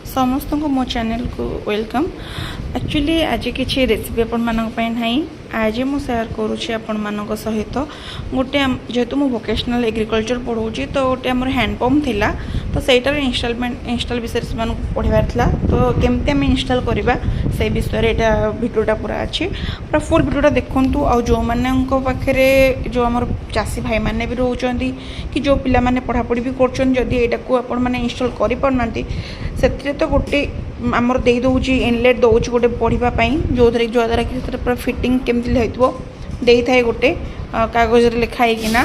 समस्त को मो चैनल को वेलकम। एक्चुअली आज किसी रेसिपी आपण नहीं आज मु शेयर करुँचे आपण मान सहित गोटे जेहेतु मु वोकेशनल एग्रीकल्चर पढ़ाऊँगी तो गोटे आम हैंडपम्प थिला तो सहीटार इंस्टॉल विषय से पढ़ार था तो केमती आम इंस्टॉल करवा से विषय यहाँ भिडियोटा पूरा अच्छी पूरा फुल भिडियोटा देखूँ आ जो मैंने पाखे जो आम चाषी भाई मैंने भी रोचान कि जो पिला माने पढ़ापढ़ी भी कर आपने इंस्टॉल करना से तो गोटे आमर दे दूची इनलेट दौर गोटे पढ़ाई जो द्वारा कि पूरा फिटिंग केमती होती थाए गोटे कागज लिखाई किना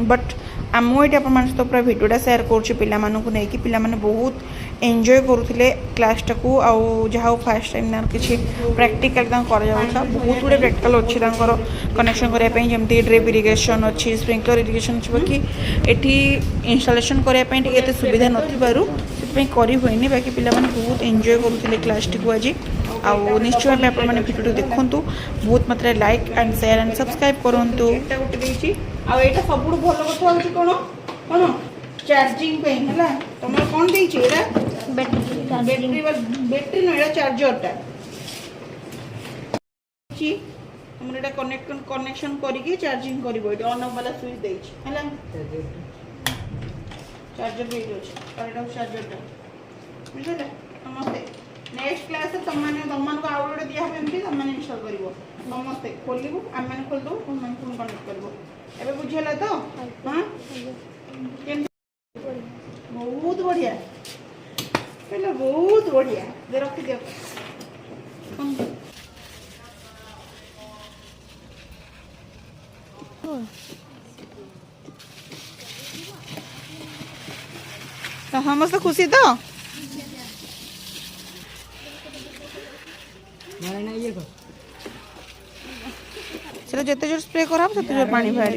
बट मुझे आप सहित पूरा भिडियोटा शेयर करुँचे पिलामानंकु पिला माने बहुत एंजॉय करुले क्लासटा को आउ जहाँ फास्ट टाइम किसी प्रैक्टिकल कर बहुत गुड़े प्रैक्टिकल अच्छी कनेक्शन करने जमी ड्रिप इरिगेशन अच्छी स्प्रिंकलर इरिगेशन अच्छी एटी इंस्टॉलेशन करने सुविधा नथिबारु करी हुए बाकी पिला माने बहुत एंजॉय करुले क्लास टी को आज आउ निश्चय भाव आपने भिडियो देखूँ बहुत मात्रा like and share and subscribe करूँ आईटा सब भल कथा हूँ कौन कौन चार्जिंग है तुम कौन बैटेरी ना चार्जरटा तुम कनेक्शन करके चार्जिंग कर ऑन ऑफ वाला स्विच देला चार्जर भी चार्जरटा बुझे समस्ते नेक्स्ट क्लास तुम को आउ गोटे दिखाई तुम इनस्टॉल कर समस्ते खोलू आम मैंने खोलदे तुम कनेक्ट कर ए बुझेगा तो हाँ बहुत बढ़िया पहले बहुत बढ़िया दे रखी दियो समस्त खुशी तो जिते जोर स्प्रे करा जोर पानी बाहर